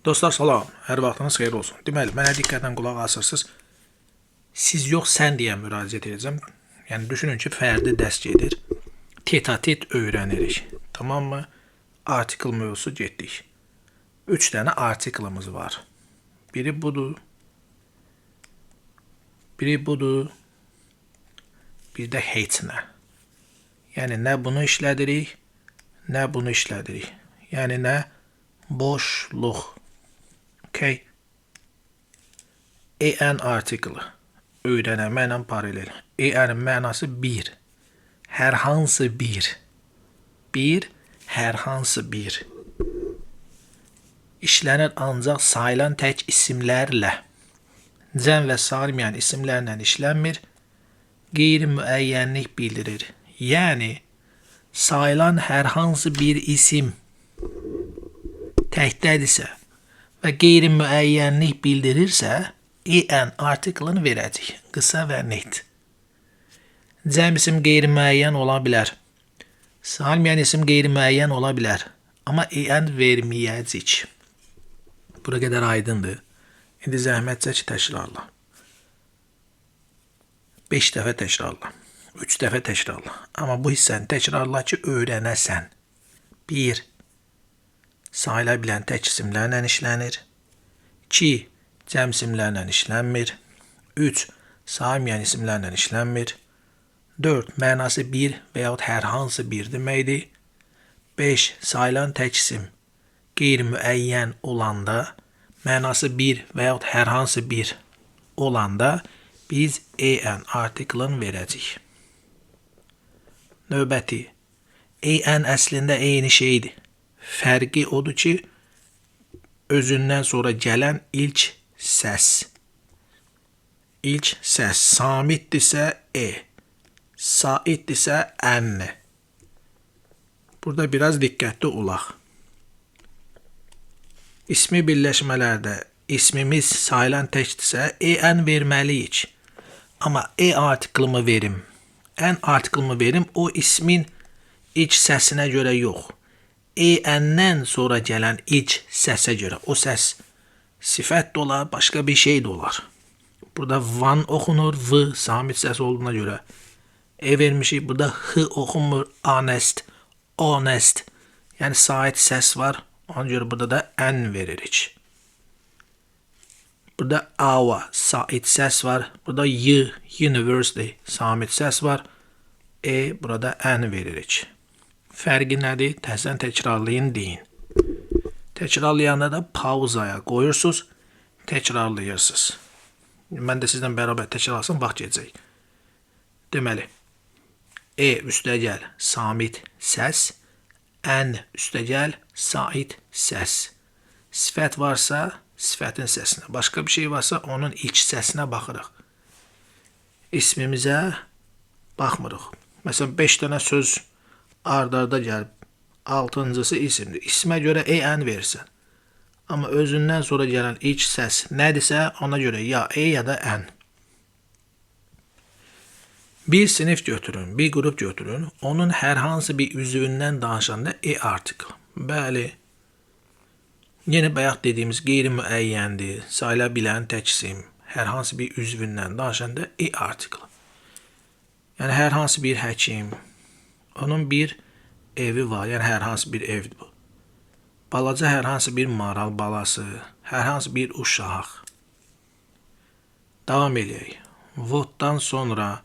Dostlar salam, hər vaxtınız xeyir olsun. Deməli, mənə diqqətlə qulaq asırsınız. Siz yox, sən deyə müraciət edəcəm. Yəni, düşünün ki, fərdi dərs gedir. Tet-a-tet öyrənirik. Tamam mı? Artikel mövzusu getdik. 3 dənə artiklımız var. Biri budur. Biri budur. Bir də heç nə. Yəni, nə bunu işlədirik, nə bunu işlədirik. Yəni, nə boşluq. Okay. En artiklı öyrənməklə paralel. En mənası bir. Hər hansı bir. Bir, hər hansı bir. İşlənir ancaq sayılan tək isimlərlə. Cəm və salmayan isimlərlə işlənmir. Qeyri-müəyyənlik bildirir. Yəni, sayılan hər hansı bir isim təkdədirsə və qeyri-müəyyənlik bildirirsə, en artiklını verəcək. Qısa və net. Cəm isim qeyri-müəyyən ola bilər. Salmayan isim qeyri-müəyyən ola bilər. Amma en verməyəcək. Bura qədər aydındır. İndi zəhmət çək təkrarla. 5 dəfə təkrarla. 3 dəfə təkrarla. Amma bu hissəni təkrarla ki, öyrənəsən. 1. Sayıla bilən tək isimlərlə işlənir. 2. Cəm isimlərlə işlənmir. 3. Saymayan isimlərlə işlənmir. 4. Mənası bir və yaxud hər hansı bir deməkdir. 5. Sayılan tək isim qeyri-müəyyən olanda, mənası bir və yaxud hər hansı bir olanda biz en artiklını verəcəyik. Növbəti. En əslində eyni şeydir. Fərqi odur ki, özündən sonra gələn ilk səs. İlk səs samitdirsə saitdirsə ən. Burada biraz diqqətli olaq. İsmi birləşmələrdə ismimiz sayılan təkdirsə en verməliyik. Amma artiklımı verim. En artiklımı verim o ismin ilk səsinə görə yox. En-dən sonra gələn ilk səsə görə. O səs sifət də olar, başqa bir şey də olar. Burada van oxunur, v samit səs olduğuna görə. Vermişik. Burada h oxunmur, honest, honest. Yəni sait səs var. Ona görə burada da en veririk. Burada ava, sait səs var. Burada y, university, samit səs var. Burada en veririk. Fərqi nədir? Təhsən təkrarlayın deyin. Təkrarlayanda da pauzaya qoyursunuz, təkrarlayırsınız. Mən də sizdən bərabər təkrarlasam, vaxt gedəcək. Deməli, üstəgəl samit səs, en üstəgəl sait səs. Sifət varsa, sifətin səsinə. Başqa bir şey varsa, onun ilk səsinə baxırıq. İsmimizə baxmırıq. Məsələn, 5 dənə söz ardarda gəlib, 6-cısı isimdir. İsmə görə en versən. Amma özündən sonra gələn ilk səs nədirsə, ona görə ya ya da en. Bir sinif götürün, bir qrup götürün. Onun hər hansı bir üzvündən danışanda article. Bəli. Yenə bayaq dediyimiz qeyri-müəyyəndir. Sayıla bilən tək isim. Hər hansı bir üzvündən danışanda article. Yəni hər hansı bir həkim. Onun bir evi var, yəni hər hansı bir evdir bu. Balaca hər hansı bir maral balası, hər hansı bir uşaq. Davam eləyək. Votdan sonra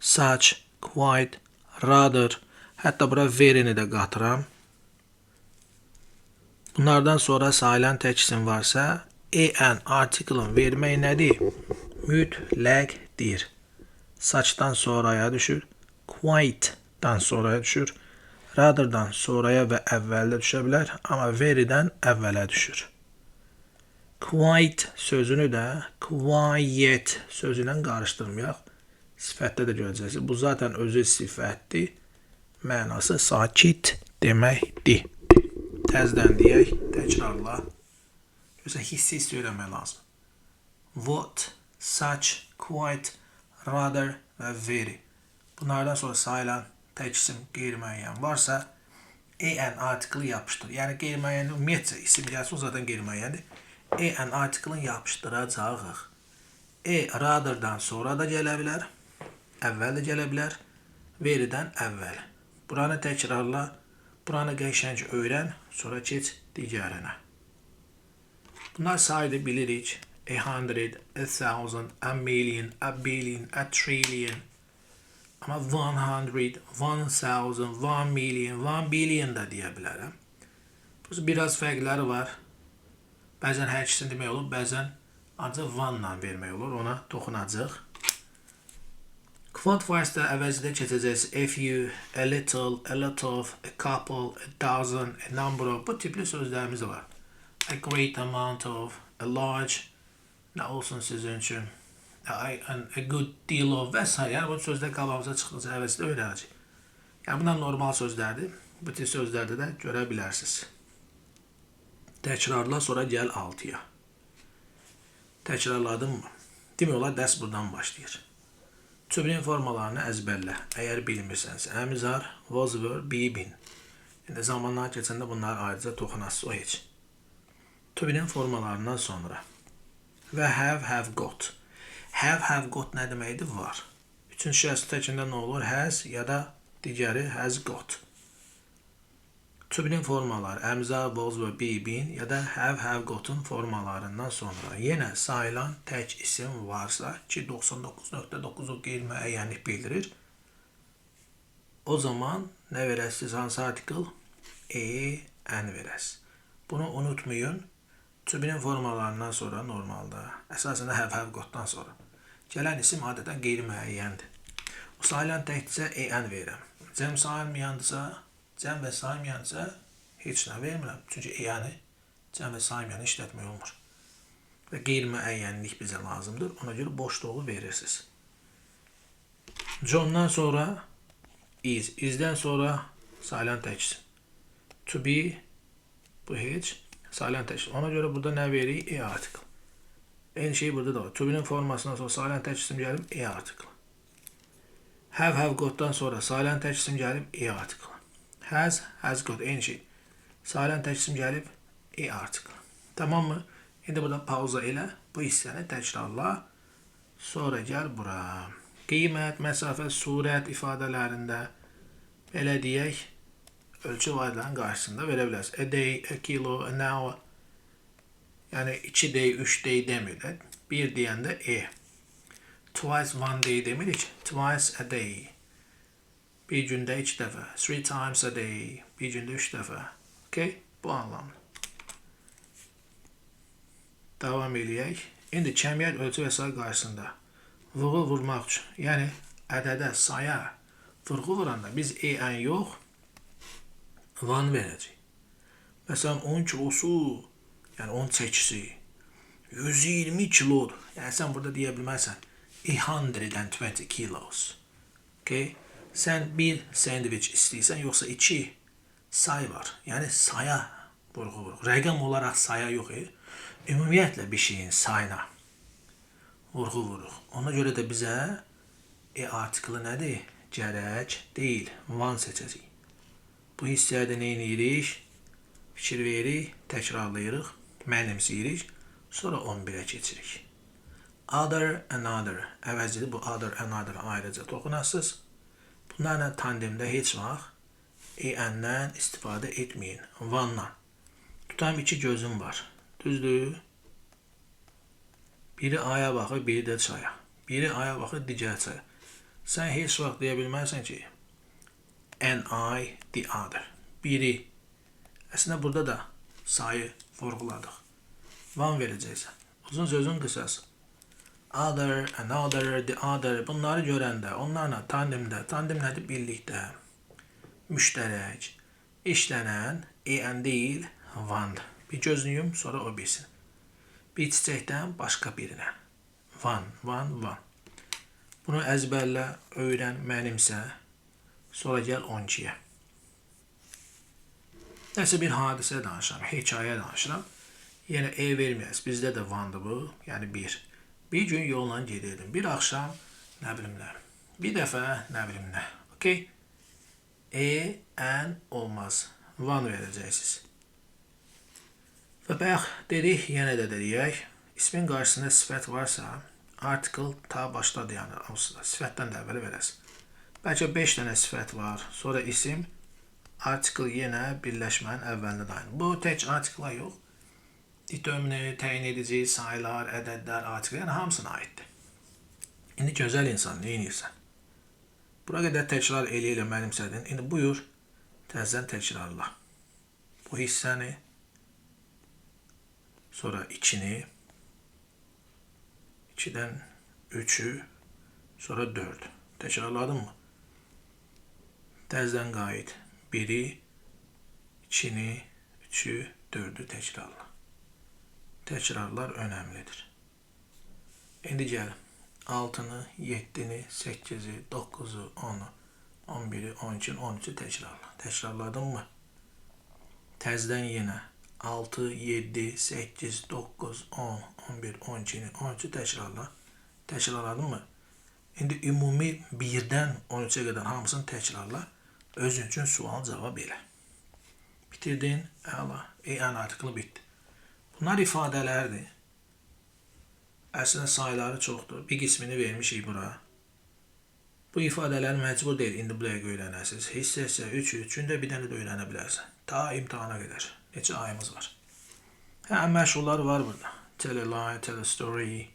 such, quite, rather, hətta bura verini də qatıram. Bunlardan sonra sayılan tək isim varsa, en artiklın vermək nədir? Mütləqdir. Suchdan sonraya düşür. Quite'dan sonraya düşür. Rather'dan sonraya və əvvəldə düşə bilər, amma very'dən əvvələ düşür. Quiet sözünü də quiet sözü ilə qarışdırmayaq. Sifətdə də görəcəksiniz. Bu zaten özü sifətdir. Mənası sakit deməkdir. Təzdən deyək, təkrarla. Gözə hissi söyləmək lazım. What, such, quite, rather və very. Bunlardan sonra sayılan tək isim qeyri-müəyyən varsa, an article yapışdır. Yəni qeyri-müəyyən ümumiyyətcə isim gəlsə o zaten qeyri-müəyyəndir. An article-ın yapışdıracağıq. Rather'dan sonra da gələ bilər. Əvvəl də gələ bilər. Veridən əvvəl. Buranı təkrarla. Buranı qəşəng öyrən. Sonra keç digərinə. Bunlar saydı bilirik. 100, 1000, a million, a billion, a trillion. Ama 100, 1000, 1 million, 1 billion da deyə bilərəm. Biraz fərqləri var. Bəzən hər ikisini demək olur, bəzən ancaq 1 ilə vermək olur. Ona toxunacaq. Quantifiers-də əvəzində keçəcəyiz. A few, a little, a lot of, a couple, a dozen, a number of. Bu tipli sözlərimiz var. A great amount of, a large, nə olsun sizin üçün, a good deal of və s. Yəni bu sözlər qabağımıza çıxdıqca əvəzində öyrənəcək. Yəni bunlar normal sözlərdir. Bu tip sözlərdə də görə bilərsiniz. Təkrarla, sonra gəl 6-ya. Təkrarladım mı? Demək olar dərs buradan başlayır. Tübrin formalarını əzbərlə. Əgər bilmirsənsə, əmizar, was, were, be, been. Yəni zamanlar keçəndə bunlar ayrıca toxunasız o heç. Tübrin formalarından sonra. Və have got. Have got nə deməkdir? Var. Üçün şəxs təkində nə olur? Has ya da digəri has got. Tübrin formaları əmzar, was, were, be, been ya da have got'un formalarından sonra yenə sayılan tək isim varsa ki 99.9 qeyri-müəyyənlik bildirir. O zaman nə verəsiniz? Hansı artikel? An verəsiniz. Bunu unutmayın. Tübrin formalarından sonra normalda, əsasında have got'dan sonra gələn isim adətən qeyri-müəyyəndir. O sayılan təkcə an verirəm. Cəm sayılmayandısa, cəm və sayılmayandısa heç nə vermirəm. Çünki anı cəm və sayılmayanı işlətmək olmur. Və qeyri-müəyyənlik bizə lazımdır. Ona görə boşluğu verirsiniz. John'dan sonra is. Is'dən sonra sayılan tək isim. To be, bu heç. Sayılan tək isim. Ona görə burada nə veririk? Article. Eyni şey burada da var. To be'nin formasından sonra sayılan tək isim gəlib article. Have got'dan sonra sayılan tək isim gəlib article. Has got. Eyni şey. Sayılan tək isim gəlib article. Tamam mı? İndi burada pauza elə. Bu hissəni təkrarla. Sonra gəl bura. Qiymət, məsafə, surət ifadələrində belə deyək, ölçü vaydların qarşısında verə bilərsiniz. A day, a kilo, an hour. Yəni 2 day, 3 day demirik. Bir deyəndə Twice one day demirik. Twice a day. Bir gündə 2 dəfə. 3 times a day. Bir gündə 3 dəfə. Okay? Bu anlamda. Davam eləyək. İndi kəmiyyət, ölçü və say qarşısında vurğu vurmaq üçün, yəni ədədə, saya vurğu vuranda biz an yox, van verəcək. Məsələn, 10 kilosu, yəni 10 çəkisi 120 kilodur. Yəni sən burada deyə bilməzsən 120 kilos. Okay? Sən bir sandviç istəyirsən, yoxsa 2 say var. Yəni saya vurğu vurur. Rəqəm olaraq saya yox. Ümumiyyətlə bir şeyin sayına vurğu vurur. Ona görə də bizə artiklı nədir? Gərək deyil. Van seçəcəyik. Bu hissəyə də nə edirik? Fikir veririk, təkrarlayırıq, mənimsiyirik, sonra 11-ə keçirik. Other, another. Əvəzlidir bu other, another ayrıca toxunasınız. Bunlarla tandemdə heç vaxt an-dən istifadə etməyin. Vandan. Tutam 2 gözüm var. Düzdür? Biri aya baxır, biri də çaya. Biri aya baxır, digər çaya. Sən heç vaxt deyə bilmərsən ki, an eye, the other. Biri. Əslində burada da sayı vurğuladıq. Van verəcəksən. Uzun sözün qısası. Other, another, the other. Bunları görəndə, onlarla tandemdə, tandem nədir? Birlikdə, müştərək, işlənən, an deyil, vandır. Bir gözlüyüm, sonra o bilsin. Bir çiçəkdən başqa birinə. Van. Bunu əzbərlə, öyrən, mənimsə, sonra gəl 12-yə. Nəsə bir hadisə danışıram, hekayə danışıram. Yenə verməyəz. Bizdə də vandır bu, yəni 1. Bir gün yolla gedirdim. Bir axşam, nə bilim nə. Bir dəfə, nə bilim nə. Okay? An olmaz. one verəcəksiniz. Və bayaq dedik, yenə də deyək, ismin qarşısında sifət varsa, article ta başda dayanır. Sifətdən də əvvəli verəsiz. Bəlkə 5 dənə sifət var, sonra isim, article yenə birləşmənin əvvəlində dayanır. Bu tək article yox. Determine, təyin edici, sayılar, ədədlər, article, yəni hamısına aiddir. İndi gözəl insan, nə edirsən? Bura qədər təkrar elə mənimsədin. İndi buyur, təzədən təkrarla. Bu hissəni, sonra 2-ni, 2-dən 3-ü, sonra 4. Təkrarladın mı? Təzədən qayıt. 1-i, 2-ni, 3-ü, 4-ü təkrarla. Təkrarlar önəmlidir. İndi gəl. 6-nı, 7-ni, 8-i, 9-u, 10-u, 11-i, 12-ni, 13-ü təkrarla. Təkrarladın mı? Təzədən yenə 6, 7, 8, 9, 10, 11, 12-ni, 13-ü təkrarla. Təkrarladın mı? İndi ümumi 1-dən 13-ə qədər hamısını təkrarla. Özün üçün sual cavab elə. Bitirdin? Əla. Ən article bitdi. Bunlar ifadələrdir. Əslində sayıları çoxdur. Bir qismini vermişik bura. Bu ifadələr məcbur deyil. İndi bu dəqiqə öyrənəsiniz. Hissə isə 3-3-ün də bir dənə də öyrənə bilərsən. Ta imtihana qədər. Neçə ayımız var. Məşğullar var burada. Tell a lie, tell a story.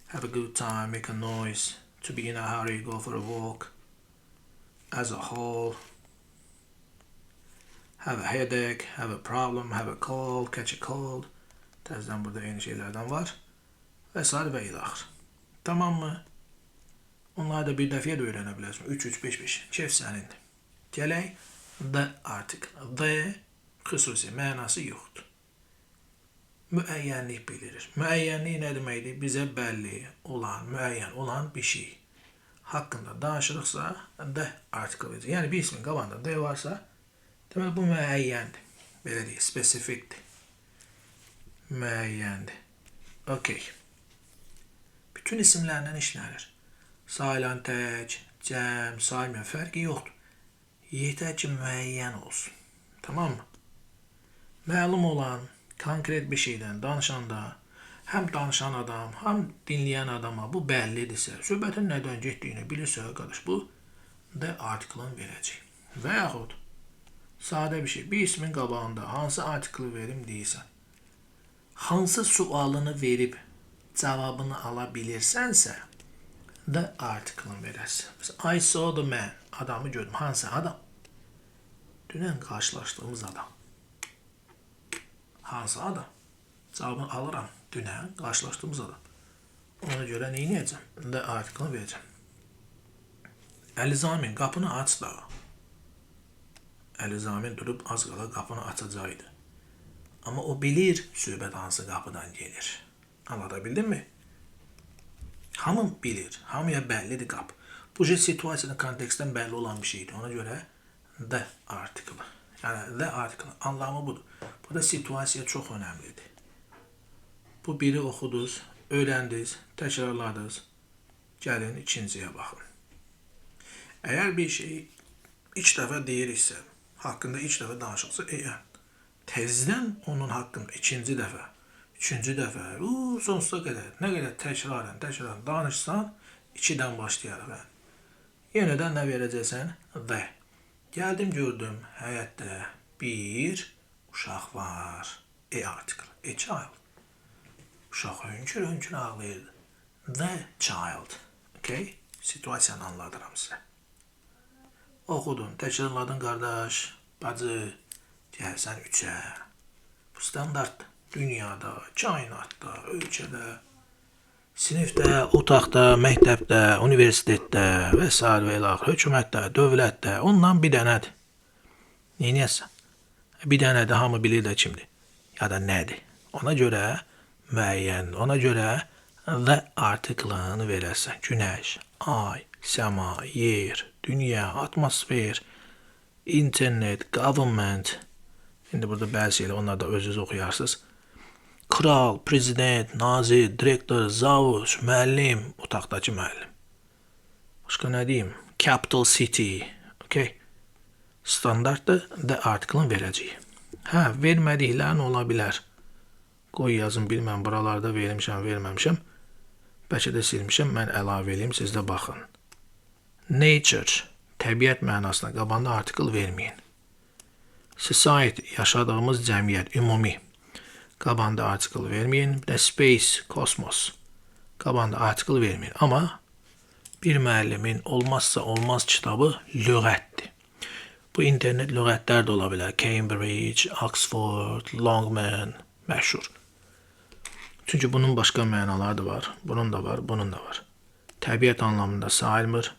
Have a good time, make a noise. To be in a hurry, go for a walk. As a whole. Have a headache, have a problem, have a cold, catch a cold. Təzədən burada eyni şeylərdən var. Və s. və ilaxır. Tamam mı? Onları da bir dəfəyə də öyrənə bilərsən. 3-3-5-5. Keyf sənindir. Gələk. The article. The xüsusi mənası yoxdur. Müəyyənlik bilirir. Müəyyənlik nə deməkdir? Bizə bəlli olan, müəyyən olan bir şey haqqında danışırıqsa the article verir. Yəni bir ismin qabağında the varsa demək bu müəyyəndir. Belə deyil, spesifikdir. Müəyyəndir. Okey. Bütün isimlərlə işlənir. Sayılan tək, cəm, saymayan fərqi yoxdur. Yetər ki, müəyyən olsun. Tamam mı? Məlum olan konkret bir şeydən danışanda həm danışan adam, həm dinləyən adama bu bəllidirsə, söhbətin nədən getdiyini bilirsə, qardaş, bu the article-ın verəcək. Və yaxud sadə bir şey, bir ismin qabağında hansı article verim deyirsən, hansı sualını verib cavabını ala bilirsənsə, the article-ını verərsən. Mesela, I saw the man. Adamı gördüm. Hansı adam? Dünən qarşılaşdığımız adam. Hansı adam? Cavabını alıram. Dünən qarşılaşdığımız adam. Ona görə nə edəcəm? The article-ını verəcəm. Əlizamin, qapını aç da. Əlizamin durub az qala qapını açacaqdı. Amma o bilir söhbət hansı qapıdan gelir. Anlada bildin mi? Hamı bilir. Hamıya bəllidir qapı. Bu situasiyanın kontekstdən bəlli olan bir şeydir. Ona görə the article. Yəni the article anlamı budur. Burada situasiya çox önəmlidir. Bu biri oxudunuz, öyrəndiniz, təkrarladınız. Gəlin ikinciyə baxın. Əgər bir şey ilk dəfə deyiriksə, haqqında ilk dəfə danışılsa, təzədən onun haqqında ikinci dəfə, üçüncü dəfə, sonsuza qədər, nə qədər təkrarən danışsan, 2-dən başlayarıq. Yenə də nə verəcəksən? The. Gəldim, gördüm, həyətdə bir uşaq var. Article. A child. Uşaq hönkür ağlayırdı. The child. Okay? Situasiyanı anladıram sizə. Oxudun, təkrarladın qardaş, bacı, gəlsən 3-ə. Bu standartdır. Dünyada, kainatda, ölkədə, sinifdə, otaqda, məktəbdə, universitetdə və s. və ilax, hökumətdə, dövlətdə, ondan bir dənədir. Neynəyəsən? Bir dənədir, hamı bilir də kimdir. Ya da nədir? Ona görə müəyyən, ona görə the article-ını verərsən. Günəş, ay, səma, yer, dünya, atmosfer, internet, government. İndi burada bəzi şeylər, onlar da özünüz oxuyarsınız. Kral, prezident, nazir, direktor, zavuç, müəllim, otaqdakı müəllim. Başqa nə deyim? Capital city, okay? standartdır. The article-ın verəcəyi. Hə, vermədiklərin ola bilər. Qoy yazın, bilməm, buralarda vermişəm, verməmişəm. Bəlkə də silmişəm, mən əlavə edeyim, siz də baxın. Nature, təbiət mənasına qabanda article verməyin. Society, yaşadığımız cəmiyyət, ümumi. Qabanda article verməyin. Bir də space, kosmos. Qabanda article verməyin. Amma bir müəllimin olmazsa olmaz kitabı lüğətdir. Bu internet lüğətlər də ola bilər. Cambridge, Oxford, Longman, məşhur. Çünki bunun başqa mənaları da var. Bunun da var, bunun da var. Təbiət anlamında sayılmır.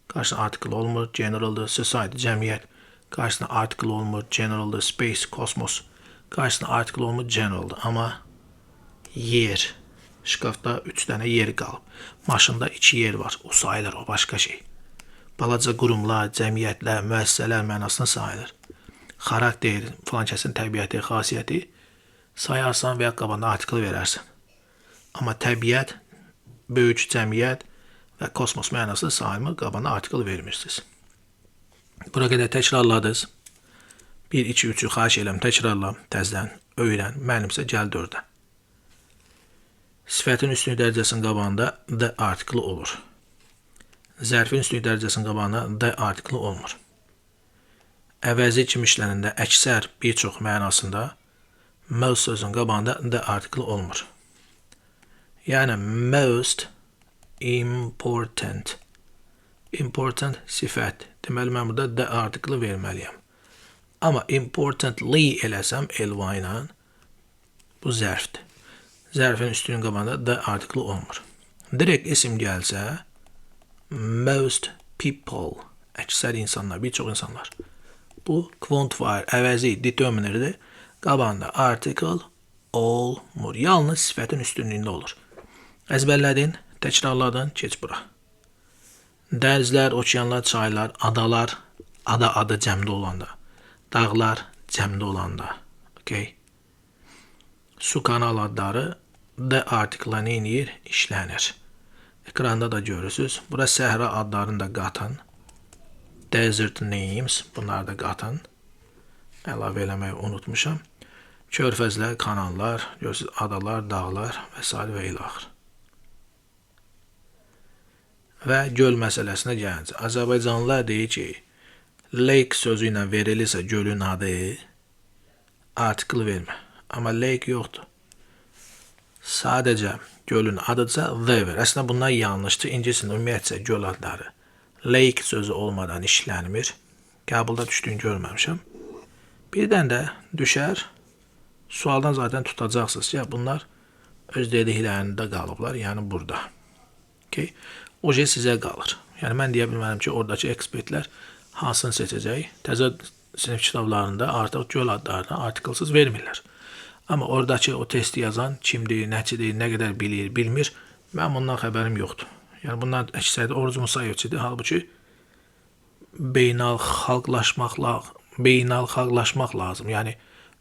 Qarşısına article olmur, generaldır. Society, cəmiyyət. Qarşısına article olmur, generaldır. Space, kosmos. Qarşısına article olmur, generaldır. Amma yer. Şkafda 3 dənə yer qalıb. Maşında 2 yer var. O sayılır, o başqa şey. Balaca qurumlar, cəmiyyətlər, müəssisələr mənasına sayılır. Xarakter, falan kəsin təbiəti, xasiyyəti sayarsan və ya qabanda article verərsən. Amma təbiət, böyük cəmiyyət və kosmos mənasına sayılmır, qabanda article vermirsiniz. Bura qədər təkrarladınız. 1, 2, 3-ü xahiş edirəm, təkrarla, təzdən, öyrən, mənimsə gəl 4-ə. Sifətin üstünlük dərəcəsinin qabağında the article olur. Zərfin üstünlük dərəcəsinin qabağında the article olmur. Əvəzi kimi işlənəndə əksər, bir çox mənasında most sözün qabağında the article olmur. Yəni most important. Important sifət. Deməli, mən burada the article verməliyəm. Amma importantly eləsəm elva ilə bu zərfdir. Zərfin üstünün qabağında the article olmur. Direkt isim gəlsə most people, əksər insanlar, bir çox insanlar. Bu quantifier, əvəzi, determinerdir. Qabağında article olmur. Yalnız sifətin üstünlüyündə olur. Əzbərlədin, təkrarladın, keç bura. Dənizlər, okeanlar, çaylar, adalar, adı cəmdə olanda. Dağlar cəmdə olanda. Okay. Su kanal adları the article neyinir? İşlənir. Ekranda da görürsünüz. Bura səhra adlarını da qatın. Desert names, bunları da qatın. Əlavə eləməyi unutmuşam. Körfəzlər, kanallar, görürsünüz, adalar, dağlar və s. və ilaxır. Və göl məsələsinə gəlincə. Azərbaycanlılar deyir ki, lake sözü ilə verilirsə gölün adı, article vermə. Amma lake yoxdur. Sadəcə gölün adıca the ver. Əslində bunlar yanlışdır. İngiliscə ümumiyyətcə göl adları lake sözü olmadan işlənmir. Qəbulda düşdüyünü görməmişəm. Birdən də düşər, sualdan zaten tutacaqsınız. Ya bunlar öz dediklərində qalıblar, yəni burada. Okay. O şey sizə qalır. Yəni mən deyə bilmərəm ki, oradakı ekspertlər hansını seçəcək. Təzə sinif kitablarında artıq göl adlarını artiklsız vermirlər. Amma oradakı o testi yazan kimdir, nəçidir, nə qədər bilir, bilmir, mən bundan xəbərim yoxdur. Yəni bunlar əksəriyyəti Oruc Musayevçidir. Halbuki beynəlxalqlaşmaq lazım. Yəni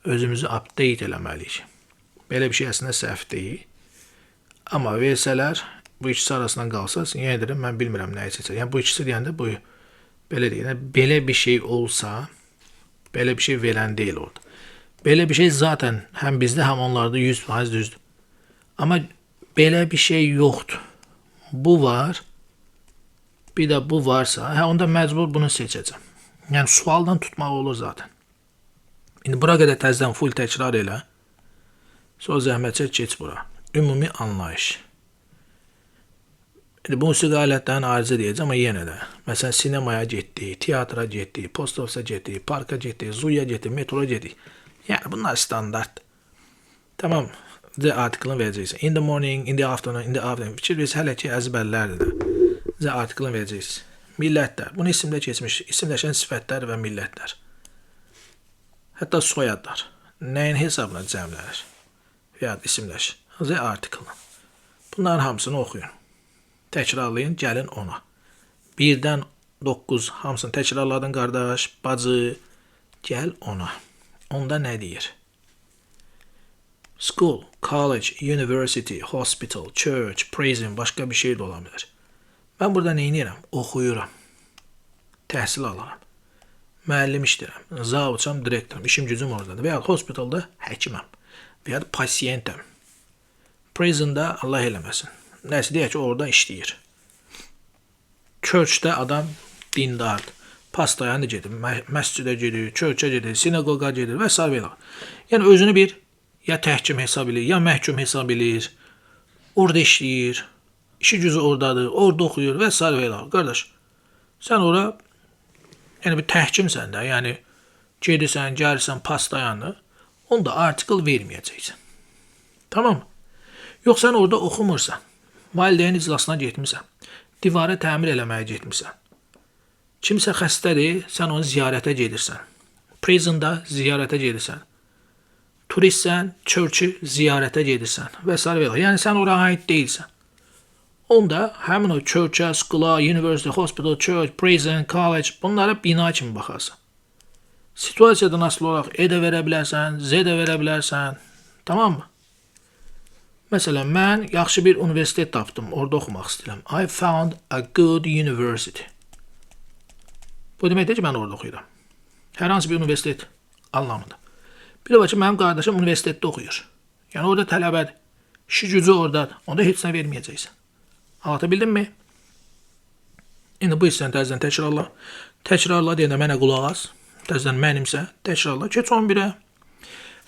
özümüzü update eləməliyik. Belə bir şey əslində səhv deyil. Amma versələr, bu ikisi arasından qalsaz, yenə deyirəm, mən bilmirəm nəyi seçər. Yəni bu ikisi deyəndə bu belə deyil. Yəni, belə bir şey olsa, belə bir şey verən deyil orada. Belə bir şey zaten həm bizdə, həm onlarda 100% düzdür. Amma belə bir şey yoxdur. Bu var, bir də bu varsa, onda məcbur bunu seçəcəm. Yəni sualdan tutmaq olur zaten. İndi bura qədər təzdən full təkrar elə. Sonra zəhmət çək, keç bura. Ümumi anlayış. İndi bu musiqi alətlərini ayrıca deyəcəm, amma yenə də. Məsələn, sinemaya getdik, teatra getdik, post ofisa getdik, parka getdik, zuya getdik, metroya getdik. Yəni bunlar standart. Tamam, the article-ını verəcəksən. In the morning, in the afternoon. Fikir biz hələ ki əzbərlərdir də. The article-ını verəcəksiniz. Millətlər. Bunu isimlə keçmiş. İsimləşən sifətlər və millətlər. Hətta soyadlar. Nəyin hesabına cəmlənir? Ya isimləş. The article. Bunların hamısını oxuyun. Təkrarlayın, gəlin ona. 1-dən 9 hamısını təkrarladın qardaş, bacı. Gəl ona. Onda nə deyir? School, college, university, hospital, church, prison, başqa bir şey də ola bilər. Mən burada nə edirəm? Oxuyuram. Təhsil alıram. Müəllim işləyirəm. Zavuçam, direktorum. İşim gücüm oradadır. Və ya hospitalda həkiməm. Və ya pasiyentəm. Prisonda Allah eləməsin. Nəsə deyək ki, orada işləyir. Churchdə adam dindardır. Pastayanı gedir, məscidə gedir, churchə gedir, sinagoqa gedir və s. Yəni özünü bir ya təhkim hesab edir, ya məhkum hesab edir. Orada işləyir. İşi gücü oradadır, orada oxuyur və s. Qardaş, sən ora yəni bir təhkimsən də, yəni gedirsən, gəlirsən pastayanı, onda artikel verməyəcəksən. Tamam mı? Yox, sən orada oxumursan. Valideyn iclasına getmirsən. Divarı təmir eləməyə getmirsən. Kimsə xəstədir, sən onu ziyarətə gedirsən. Prisonda ziyarətə gedirsən. Turistsən, church-ı ziyarətə gedirsən və s. Yəni sən ora aid deyilsən. Onda həmin o church-a, school-a, university, hospital, church, prison, college bunlara bina kimi baxarsan. Situasiyadan asılı olaraq E də verə bilərsən, Z də verə bilərsən. Tamam mı? Məsələn, mən yaxşı bir universitet tapdım, orada oxumaq istəyirəm. I found a good university. Bu deməkdir ki, mən orada oxuyuram. Hər hansı bir universitet anlamında. Bir də var ki, mənim qardaşım universitetdə oxuyur. Yəni orada tələbədir. İşi gücü oradadır. Onda heç nə verməyəcəksən. Anlatabildim mi? İndi bu hissəni təzədən təkrarla. Təkrarla deyəndə mənə qulaq as. Təzədən mənimsə təkrarla. Keç 11-ə.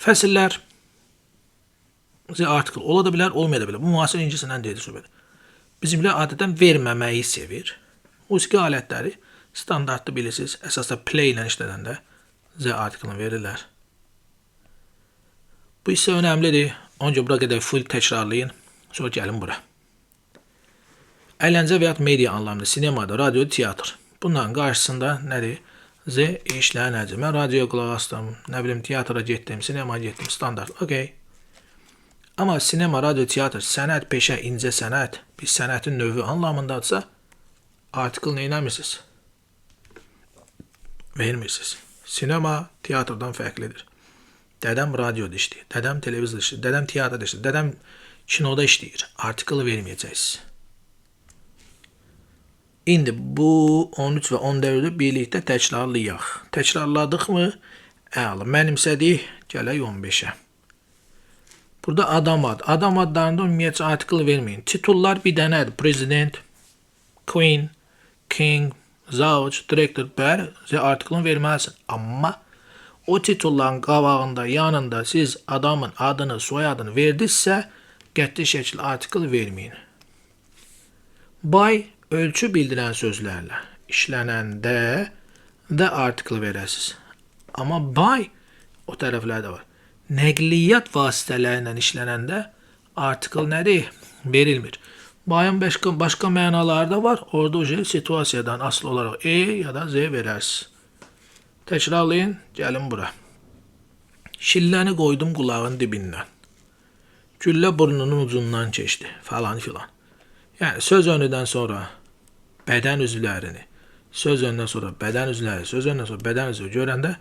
Fəsillər artikel ola da bilər, olmaya da bilər. Bu müasir incisindən deyil söhbət. Bizimlər adətən verməməyi sevir. Musiqi alətləri standartlı bilirsiniz. Əsasda play ilə işlədəndə Z artikelini verirlər. Bu hissə önəmlidir. Onca bura qədər full təkrarlayın. Sonra gəlin bura. Əyləncə və ya media anlamında sinemada, radio, teatr. Bunların qarşısında nədir? Z işlənəcək. Mən radioya qulaq asdım, nə bilim teatra getdim, sinemaya getdim, standart. Okay. Amma sinema, radio, teatr, sənət, peşə, incə sənət, bir sənətin növü anlamındadırsa, artikel neynəmirsiniz? Vermirsiniz. Sinema teatrdan fərqlidir. Dədəm radioda işləyir, dədəm televizorda işləyir, dədəm teatrda işləyir, dədəm kinoda işləyir. Artikel verməyəcəksiniz. İndi bu 13 və 14-ü birlikdə təkrarlayaq. Təkrarladıqmı? Əla. Mənimsədik, gələk 15-ə. Burada adam ad. Adam adlarında ümumiyyətcə artikel verməyin. Titullar bir dənədir. President, Queen, King, Zavc, Director, bəli, artikelini verməlisin. Amma o titulların qabağında, yanında siz adamın adını, soyadını verdinizsə, qəti şəkil artikel verməyin. By ölçü bildirən sözlərlə işlənəndə də artikel verəsiniz. Amma by o tərəflərdə var. Nəqliyyat vasitələrlə işlənəndə artikel nədir? Verilmir. Bayın başqa mənaları da var. Orada situasiyadan asılı olaraq E ya da Z verərsiniz. Təkrarlayın, gəlin bura. Şilləni qoydum qulağın dibindən. Güllə burnunun ucundan keçdi. Falan filan. Yəni söz önüdən sonra bədən üzvlərini, söz önündən sonra bədən üzvləri, söz önündən sonra bədən üzvləri görəndə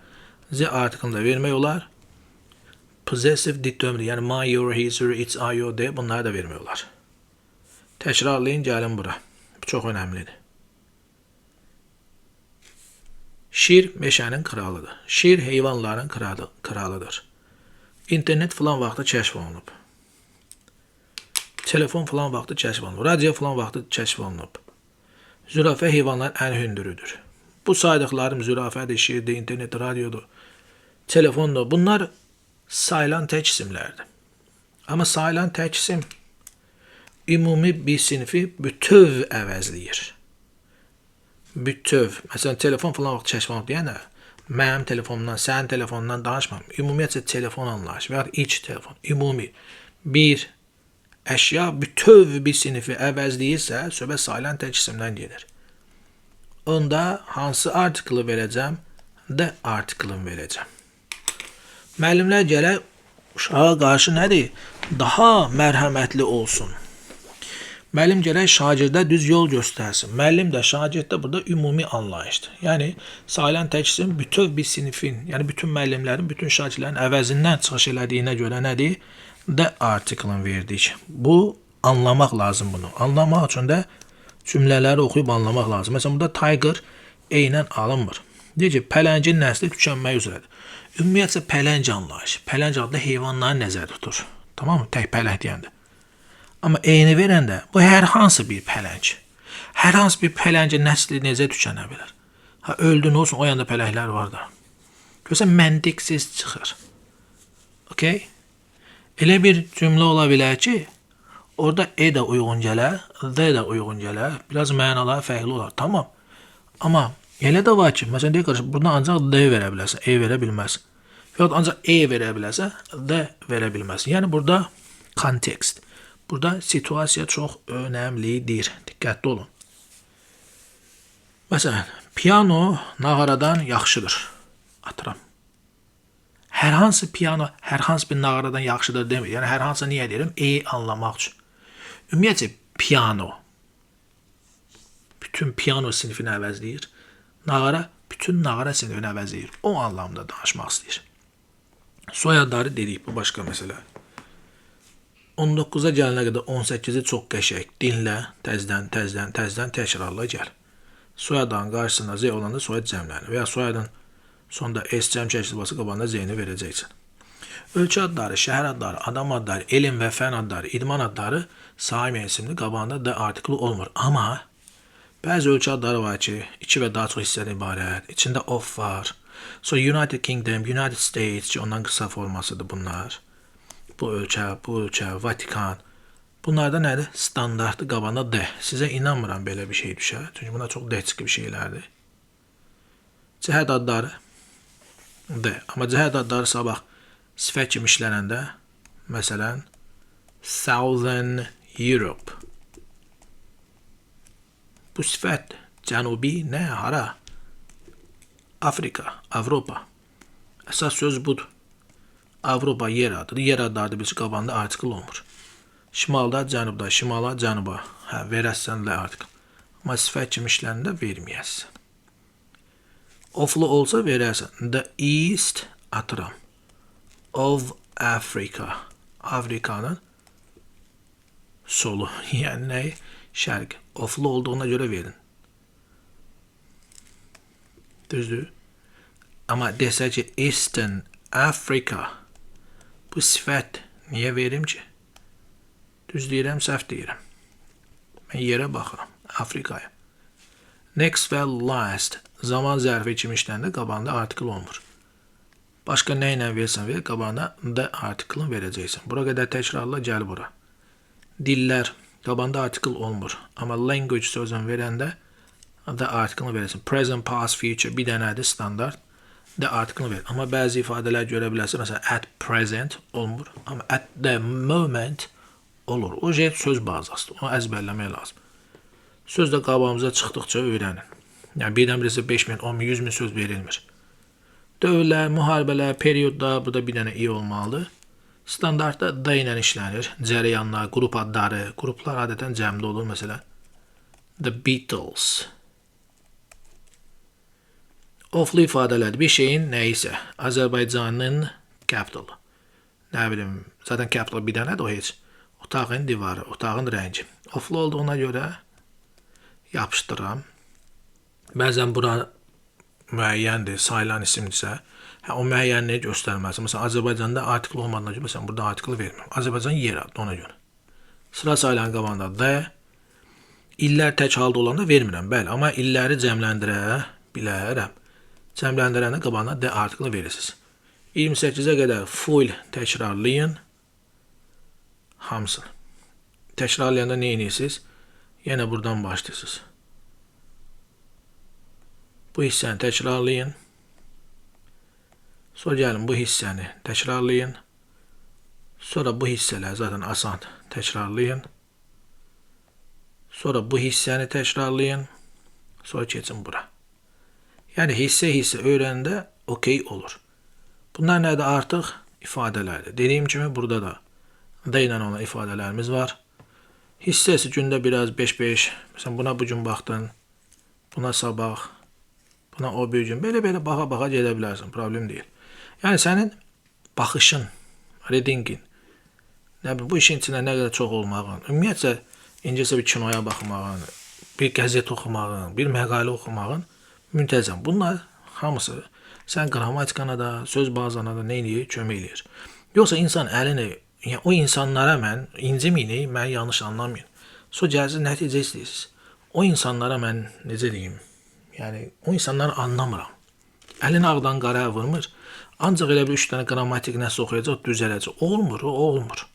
Z artikelini vermək olar. Possessive determinant, yəni my, your, his, her, its, I, your deyə bunları da vermək olar. Təkrarlayın, gəlin bura. Bu çox önəmlidir. Şir meşənin kralıdır. Şir heyvanların kralıdır. İnternet filan vaxtı kəşf olunub. Telefon filan vaxtı kəşf olunub. Radio filan vaxtı kəşf olunub. Zürafə heyvanların ən hündürüdür. Bu saydıqlarım zürafədir, şirdir, internet, radiodur, telefondur. Bunlar sayılan tək isimlərdir. Amma sayılan tək isim ümumi bir sinfi bütöv əvəzləyir. Bütöv. Məsələn, telefon falan vaxt kəşf olunub deyənə, mənim telefonumdan, sənin telefonundan danışmam. Ümumiyyətcə telefon anlayışı və ya iç telefon. Ümumi bir əşya bütöv bir sinfi əvəzləyirsə, söhbət sayılan tək isimdən gedir. Onda hansı artiklı verəcəm? D artiklını verəcəm. Müəllimlər gərək uşağa qarşı nədir? Daha mərhəmətli olsun. Müəllim gərək şagirdə düz yol göstərsin. Müəllim də şagirddə burada ümumi anlayışdır. Yəni sayılan tək isim bütöv bir sinifin, yəni bütün müəllimlərin, bütün şagirdlərin əvəzindən çıxış elədiyinə görə nədir? D artiklını verdik. Bu anlamaq lazım bunu. Anlamaq üçün də cümlələri oxuyub anlamaq lazım. Məsələn, burada tiger eynən alınmır. Deyir ki, pələngin nəsli tükənmək üzrədir. Ümumiyyətcə pələng anlayışı. Pələng adlı heyvanları nəzərdə tutur. Tamam mı? Tək pələng deyəndə. Amma eyni verəndə bu hər hansı bir pələng. Hər hansı bir pələngin nəsli necə tükənə bilər? Ha, öldü nə olsun, o yanda pələnglər var da. Görsən, məntiqsiz çıxır. Okay? Elə bir cümlə ola bilər ki, orada e də uyğun gələr, d də uyğun gələr. Biraz mənaları fərqli olar. Tamam. Amma elə də var ki, məsələn, deyək qardaş, buradan ancaq d verə bilərsən, e verə bilməzsən. Yox, ancaq e verə bilərsən, d verə bilməzsən. Yəni burada kontekst. Burada situasiya çox önəmlidir. Diqqətli olun. Məsələn, piano nağaradan yaxşıdır. Atıram. Hər hansı piano, hər hansı bir nağaradan yaxşıdır demir. Yəni, hər hansı niyə deyirəm? E anlamaq üçün. Ümumiyyətcə, piano. Bütün piano sinifini əvəzləyir. Nağara, bütün nağara sinifini əvəzləyir. O anlamda danışmaq istəyir. Soyadları dedik, bu başqa məsələ. 19-a gəlinə qədər 18-i çox qəşək. Dinlə, təzdən təkrarla gəl. Soyadın qarşısında Z olanda soyad cəmlənir və ya soyadın sonunda S cəm çəkilməsi qabağında Z-ni verəcəksən. Ölkə adları, şəhər adları, adam adları, elm və fən adları, idman adları saim isimli qabağında D artiklı olmur. Amma bəzi ölkə adları var ki, 2 və daha çox hissədən ibarət, içində of var. So United Kingdom, United States ki, ondan qısa formasıdır bunlar. Bu ölkə, Vatikan. Bunlarda nədir? Standartlı qabağında D. Sizə inanmıram belə bir şey düşər. Çünki buna çox dəqiq bir şeylərdir. Cəhət adları D. Amma cəhət adları sabah sifət kimi işlənəndə, məsələn, Southern Europe. Bu sifət cənubi nə? Hara? Afrika, Avropa. Əsas söz budur. Avropa yer adıdır. Yer adları bilsin qabağında artikl olmur. Şimalda, cənubda, şimala, cənuba. Hə, verəsən də artıq. Amma sifət kimi işlərində verməyəsən. Oflu olsa verərsən. The East, atıram. Of Africa. Afrikanın solu. Yəni nə? Şərq. Oflu olduğuna görə verin. Düzdür? Amma desə ki, Eastern Africa. Bu sifət niyə verim ki? Düz deyirəm, səhv deyirəm. Mən yerə baxıram, Afrikaya. Next və last zaman zərfi kimi işləndə qabağında artikl olmur. Başqa nə ilə versən ver, qabağında D artiklını verəcəksən. Bura qədər təkrarla, gəl bura. Dillər, qabağında artikl olmur. Amma language sözünü verəndə D artiklını verəcəksən. Present, past, future bir dənədir standart. D artiklını ver. Amma bəzi ifadələr görə bilərsən. Məsələn, at present olmur. Amma at the moment olur. O şey söz bazasıdır. Onu əzbərləmək lazım. Söz də qabağımıza çıxdıqca öyrənin. Yəni, birdən-birisi 5.000, 10.000, 100.000 söz verilmir. Dövrlər, müharibələr, periodlar, burada bir dənə i olmalıdır. Standartda D ilə işlənir. Cərəyanlar, qrup adları, qruplar adətən cəmdə olur. Məsələn, The Beatles. Oflu ifadələrdir. Bir şeyin nə isə. Azərbaycanın capitalı. Nə bilim, zaten capital bir dənədir o heç. Otağın divarı, otağın rəngi. Oflu olduğuna görə yapışdıram. Bəzən bura müəyyəndir, sayılan isimdirsə, o müəyyənliyi göstərməlisən. Məsələn, Azərbaycanda artikl olmadığına görə, məsələn, burada artikl vermirəm. Azərbaycan yer adı, ona görə. Sıra sayılan qabağında D. İllər tək halda olanda vermirəm, bəli. Amma illəri cəmləndirə bilərəm. Cəmləndirəndə qabağında D artiklı verirsiniz. 28-ə qədər full təkrarlayın. Hamısını. Təkrarlayanda nə edirsiniz? Yenə buradan başlayırsınız. Bu hissəni təkrarlayın. Sonra gəlin bu hissəni təkrarlayın. Sonra bu hissələr zaten asan təkrarlayın. Sonra bu hissəni təkrarlayın. Sonra keçin bura. Yəni hissə öyrəndə okey olur. Bunlar nədir? Artıq ifadələrdir. Dediyim kimi burada da D ilə olan ifadələrimiz var. Hissəsi gündə biraz 5-5. Məsələn, buna bugün baxdın. Buna sabah. Buna o bir gün. Belə baxa-baxa gedə bilərsən. Problem deyil. Yəni sənin baxışın, readingin, bu işin içində nə qədər çox olmağın, ümumiyyətcə incəsə bir kinoya baxmağın, bir qəzet oxumağın, bir məqalə oxumağın müntəzəm. Bunlar Hamısı sən qrammatikana da, söz bazana da nə eləyir? Kömək eləyir. Yoxsa insan əlini, yəni o insanlara mən incimini, məni yanlış anlamayın. So gəlsiz nəticə istəyirsiniz. O insanlara mən necə deyim? Yəni o insanları anlamıram. Əlini ağdan qaraya vurmur. Ancaq elə bir 3 dənə qrammatik nəsə oxuyacaq, düzələcək. Olmur, o olmur.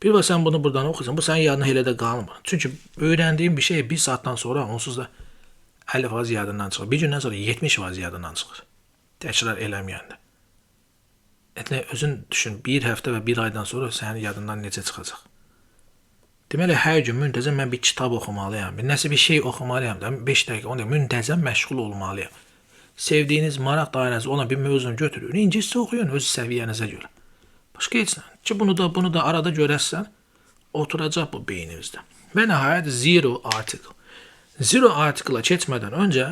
Bir və sən bunu buradan oxuyursan, bu sənin yadına elə də qalmır. Çünki öyrəndiyin bir şey 1 saatdan sonra onsuz da 50% yadından çıxır. Bir gündən sonra 70% yadından çıxır. Təkrar eləməyəndə. Yəni özün düşün, bir həftə və bir aydan sonra sənin yadından necə çıxacaq? Deməli, hər gün müntəzəm mən bir kitab oxumalıyam, nəsə bir şey oxumalıyam da, 5 dəqiqə, 10 dəqiqə müntəzəm məşğul olmalıyam. Sevdiyiniz maraq dairəsi olan bir mövzunu götürün, ingiliscə oxuyun öz səviyyənizə görə. Başqa heç nə. Ki bunu da arada görəsən, oturacaq bu beyninizdə. Və nəhayət zero article. Zero article-a keçmədən öncə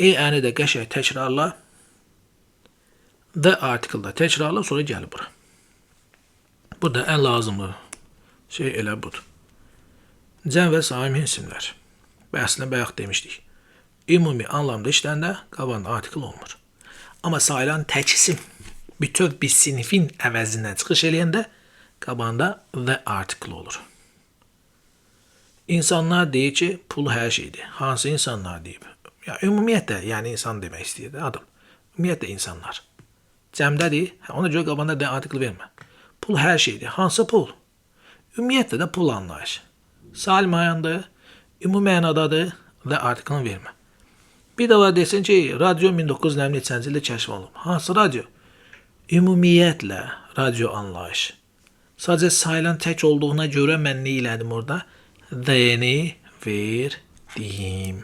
e-əni də qəşəng təkrarla, the article-da təkrarla, sonra gəl bura. Burada ən lazımlı şey elə budur. Cəm və saim isimlər. Və əslində bayaq demişdik. Ümumi anlamda işləndə qabağında artikel olmur. Amma sayılan tək isim bütöv bir sinifin əvəzindən çıxış eləyəndə qabağında the article olur. İnsanlar deyir ki, pul hər şeydir. Hansı insanlar deyib? Ya ümumiyyətlə, yəni insan demək istəyir adam. Ümumiyyətlə insanlar. Cəmdədir, ona görə qabağında the article vermə. Pul hər şeydir. Hansı pul? Ümumiyyətlə də pul anlayışı. Salim ayandır, ümumi mənadadır və artiklını vermə. Bir də var desin ki, radyo 1900-ci ildə kəşf olunub. Hansı radyo? Ümumiyyətlə radyo anlayışı. Sadəcə sayılan tək olduğuna görə mən nə elədim orada? The-ni verdim.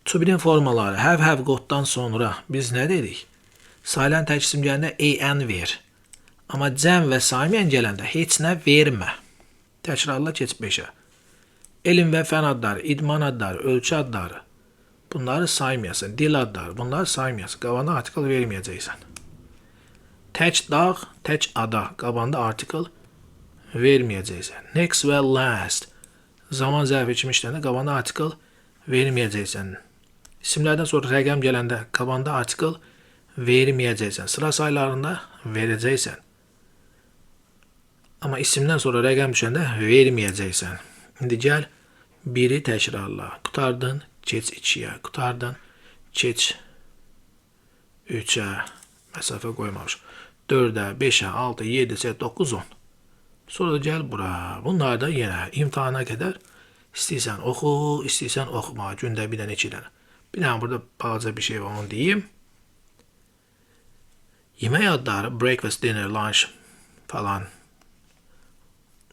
To be-nin formaları have qoddan sonra biz nə dedik? Sayılan tək isim gələndə an ver. Amma cəm və saimiyyən gələndə heç nə vermə. Təkrarla keç 5-ə. Elm və fən adları, idman adları, ölçü adları. Bunları saymayasın. Dil adları, bunları saymayasın. Qabağında artikel verməyəcəksən. Tək dağ, tək ada. Qabağında artikel verməyəcəksən. Next və last. Zaman zərfi kimi işləndə qabağında artikel verməyəcəksən. İsimlərdən sonra rəqəm gələndə qabağında artikel verməyəcəksən. Sıra sayılarında verəcəksən. Amma isimdən sonra rəqəm düşəndə verməyəcəksən. İndi gəl, biri təkrarla. Qutardın, keç 2-yə. Qutardın, keç 3-ə. Məsafə qoymamış. 4-ə, 5-ə, 6, 7, 8, 9, 10. Sonra da gəl bura. Bunlar da yenə imtahana qədər istəyirsən oxu, istəyirsən oxuma. Gündə bir dənə, 2 dənə. Bir dənə burada balaca bir şey var, onu deyim. Yemək adları, breakfast, dinner, lunch falan.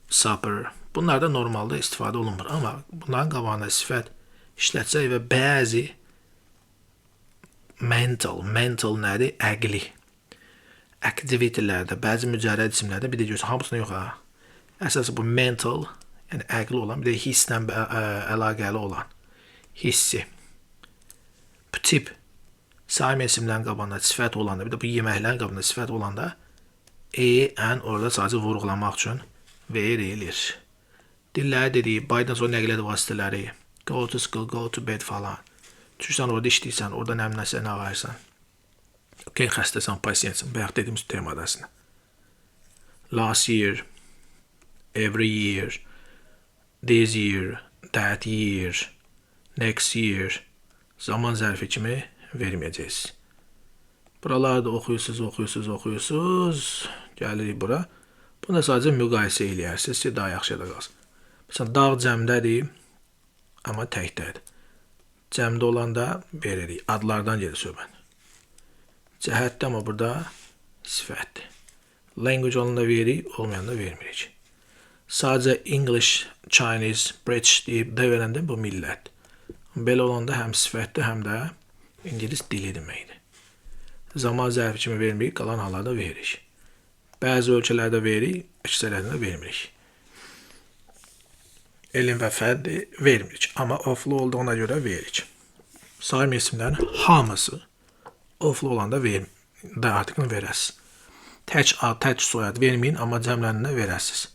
Supper. Bunlar da normalda istifadə olunmur. Amma bunların qabağında sifət işlətsək və bəzi mental nədir? Əqli. Aktivitetlərdə, bəzi mücərrəd isimlərdə bir də görürsən, hamısına yox ha. Əsası bu mental, yəni əqli olan, bir də hisslə əlaqəli olan. Hissi. Bu tip saim isimlərin qabağında sifət olanda, bir də bu yeməklərin qabağında sifət olanda orada sadəcə vurğulamaq üçün verilir. Dilləri dediyi, baydan sonra nəqliyyat vasitələri, go to school, go to bed falan. Türksən orada işləyirsən, orada nəmləsə nə varsan. Okay, xəstəsən, pasientsən, bayaq dediyimiz temadasına. Last year, every year, this year, that year, next year, zaman zərfi kimi verməyəcəksiniz. Buralarda oxuyursunuz, gəlirik bura. Bunda sadəcə müqayisə eləyərsiniz ki, daha yaxşı da qalsın. Məsələn, dağ cəmdədir, amma təkdədir. Cəmdə olanda veririk. Adlardan gedir söhbət. Cəhətdə amma burada sifətdir. Language olanda veririk, olmayanda vermirik. Sadəcə English, Chinese, British deyib də verəndə bu millət. Belə olanda həm sifətdir, həm də İngilis dili deməkdir. Zaman zərfi kimi vermirik, qalan hallarda veririk. Bəzi ölkələrdə veririk, əksəriyyətində vermirik. Elm və fərdi vermirik. Amma oflu olduğuna görə veririk. Saim isimlərin hamısı oflu olanda da artiklini verəsiz. Tək ad, tək soyad verməyin, amma cəmlənində verəsiz.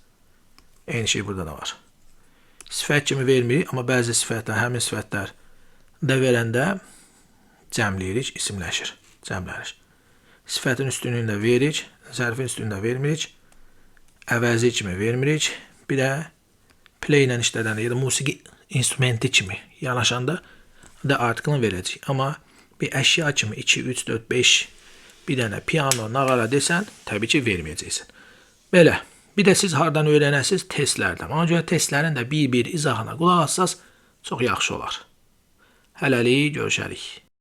Eyni şey burada da var. Sifət kimi vermirik, amma bəzi sifətlər, həmin sifətlər də verəndə cəmləyirik, isimləşir, cəmlənir. Sifətin üstünlüyünü də veririk, zərfin üstünlüyünü də vermirik, əvəzi kimi vermirik. Bir də play ilə işlədəndə ya da musiqi instrumenti kimi yanaşanda da artiklını verəcək. Amma bir əşya kimi 2, 3, 4, 5 bir dənə piano, nağara desən, təbii ki, verməyəcəksən. Belə. Bir də siz hardan öyrənəsiniz? Testlərdən. Ona görə testlərin də bir-bir izahına qulaq assaz çox yaxşı olar. Hələlik görüşərik.